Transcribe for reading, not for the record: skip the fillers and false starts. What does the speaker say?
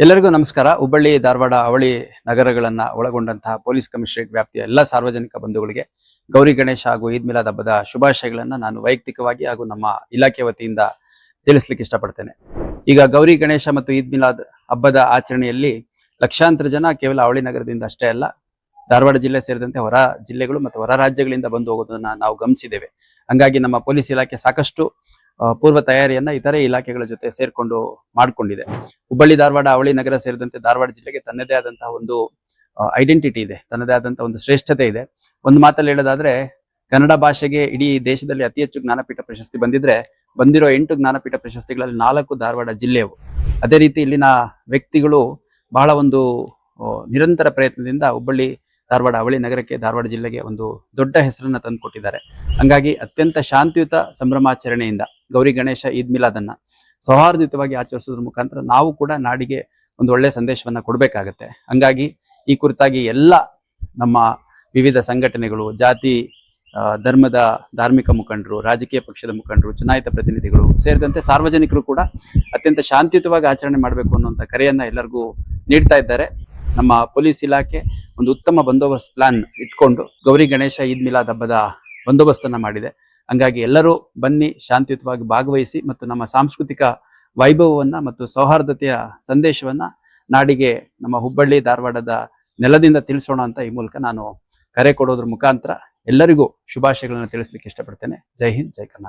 ಎಲ್ಲರಿಗೂ ನಮಸ್ಕಾರ. ಹುಬ್ಬಳ್ಳಿ, ಧಾರವಾಡ, ಅವಳಿ ನಗರಗಳನ್ನ ಒಳಗೊಂಡಂತಹ ಪೊಲೀಸ್ ಕಮಿಷನರೇಟ್ ವ್ಯಾಪ್ತಿಯ ಎಲ್ಲ ಸಾರ್ವಜನಿಕ ಬಂಧುಗಳಿಗೆ ಗೌರಿ ಗಣೇಶ ಹಾಗೂ ಈದ್ ಮಿಲಾದ್ ಹಬ್ಬದ ಶುಭಾಶಯಗಳನ್ನ ನಾನು ವೈಯಕ್ತಿಕವಾಗಿ ಹಾಗೂ ನಮ್ಮ ಇಲಾಖೆ ವತಿಯಿಂದ ತಿಳಿಸ್ಲಿಕ್ಕೆ ಇಷ್ಟಪಡ್ತೇನೆ. ಈಗ ಗೌರಿ ಗಣೇಶ ಮತ್ತು ಈದ್ ಮಿಲಾದ್ ಹಬ್ಬದ ಆಚರಣೆಯಲ್ಲಿ ಲಕ್ಷಾಂತರ ಜನ ಕೇವಲ ಅವಳಿ ನಗರದಿಂದ ಅಷ್ಟೇ ಅಲ್ಲ, ಧಾರವಾಡ ಜಿಲ್ಲೆ ಸೇರಿದಂತೆ ಹೊರ ಜಿಲ್ಲೆಗಳು ಮತ್ತು ಹೊರ ರಾಜ್ಯಗಳಿಂದ ಬಂದು ಹೋಗೋದನ್ನ ನಾವು ಗಮನಿಸಿದ್ದೇವೆ. ಹಂಗಾಗಿ ನಮ್ಮ ಪೊಲೀಸ್ ಇಲಾಖೆ ಸಾಕಷ್ಟು ಪೂರ್ವ ತಯಾರಿಯನ್ನ ಇತರೆ ಇಲಾಖೆಗಳ ಜೊತೆ ಸೇರ್ಕೊಂಡು ಮಾಡಿಕೊಂಡಿದೆ. ಹುಬ್ಬಳ್ಳಿ, ಧಾರವಾಡ, ಅವಳಿ ನಗರ ಸೇರಿದಂತೆ ಧಾರವಾಡ ಜಿಲ್ಲೆಗೆ ತನ್ನದೇ ಆದಂತಹ ಒಂದು ಐಡೆಂಟಿಟಿ ಇದೆ, ತನ್ನದೇ ಆದಂತಹ ಒಂದು ಶ್ರೇಷ್ಠತೆ ಇದೆ. ಒಂದು ಮಾತಲ್ಲಿ ಹೇಳೋದಾದ್ರೆ, ಕನ್ನಡ ಭಾಷೆಗೆ ಇಡೀ ದೇಶದಲ್ಲಿ ಅತಿ ಹೆಚ್ಚು ಜ್ಞಾನಪೀಠ ಪ್ರಶಸ್ತಿ ಬಂದಿರೋ 8 ಜ್ಞಾನಪೀಠ ಪ್ರಶಸ್ತಿಗಳಲ್ಲಿ 4 ಧಾರವಾಡ ಜಿಲ್ಲೆಯವು. ಅದೇ ರೀತಿ ಇಲ್ಲಿನ ವ್ಯಕ್ತಿಗಳು ಬಹಳ ಒಂದು ನಿರಂತರ ಪ್ರಯತ್ನದಿಂದ ಹುಬ್ಬಳ್ಳಿ, ಧಾರವಾಡ, ಅವಳಿ ನಗರಕ್ಕೆ, ಧಾರವಾಡ ಜಿಲ್ಲೆಗೆ ಒಂದು ದೊಡ್ಡ ಹೆಸರನ್ನ ತಂದು ಕೊಟ್ಟಿದ್ದಾರೆ. ಹಂಗಾಗಿ ಅತ್ಯಂತ ಶಾಂತಿಯುತ ಸಂಭ್ರಮಾಚರಣೆಯಿಂದ ಗೌರಿ ಗಣೇಶ, ಈದ್ ಮಿಲಾದ್ ಅನ್ನ ಸೌಹಾರ್ದಯುತವಾಗಿ ಆಚರಿಸೋದ್ರ ಮುಖಾಂತರ ನಾವು ಕೂಡ ನಾಡಿಗೆ ಒಂದು ಒಳ್ಳೆ ಸಂದೇಶವನ್ನ ಕೊಡಬೇಕಾಗತ್ತೆ. ಹಂಗಾಗಿ ಈ ಕುರಿತಾಗಿ ಎಲ್ಲ ನಮ್ಮ ವಿವಿಧ ಸಂಘಟನೆಗಳು, ಜಾತಿ ಧರ್ಮದ ಧಾರ್ಮಿಕ ಮುಖಂಡರು, ರಾಜಕೀಯ ಪಕ್ಷದ ಮುಖಂಡರು, ಚುನಾಯಿತ ಪ್ರತಿನಿಧಿಗಳು ಸೇರಿದಂತೆ ಸಾರ್ವಜನಿಕರು ಕೂಡ ಅತ್ಯಂತ ಶಾಂತಿಯುತವಾಗಿ ಆಚರಣೆ ಮಾಡಬೇಕು ಅನ್ನುವಂಥ ಕರೆಯನ್ನ ಎಲ್ಲರಿಗೂ ನೀಡ್ತಾ ಇದ್ದಾರೆ. ನಮ್ಮ ಪೊಲೀಸ್ ಇಲಾಖೆ ಒಂದು ಉತ್ತಮ ಬಂದೋಬಸ್ತ್ ಪ್ಲಾನ್ ಇಟ್ಕೊಂಡು ಗೌರಿ ಗಣೇಶ, ಈದ್ ಮಿಲಾದ್ ಹಬ್ಬದ ಬಂದೋಬಸ್ತನ್ನ ಮಾಡಿದೆ. ಹಂಗಾಗಿ ಎಲ್ಲರೂ ಬನ್ನಿ, ಶಾಂತಿಯುತವಾಗಿ ಭಾಗವಹಿಸಿ ಮತ್ತು ನಮ್ಮ ಸಾಂಸ್ಕೃತಿಕ ವೈಭವವನ್ನ ಮತ್ತು ಸೌಹಾರ್ದತೆಯ ಸಂದೇಶವನ್ನ ನಾಡಿಗೆ, ನಮ್ಮ ಹುಬ್ಬಳ್ಳಿ, ಧಾರವಾಡದ ನೆಲದಿಂದ ತಿಳಿಸೋಣ ಅಂತ ಈ ಮೂಲಕ ನಾನು ಕರೆ ಕೊಡೋದ್ರ ಮುಖಾಂತರ ಎಲ್ಲರಿಗೂ ಶುಭಾಶಯಗಳನ್ನು ತಿಳಿಸ್ಲಿಕ್ಕೆ ಇಷ್ಟಪಡ್ತೇನೆ. ಜೈ ಹಿಂದ್, ಜೈ ಕರ್ನಾಟಕ.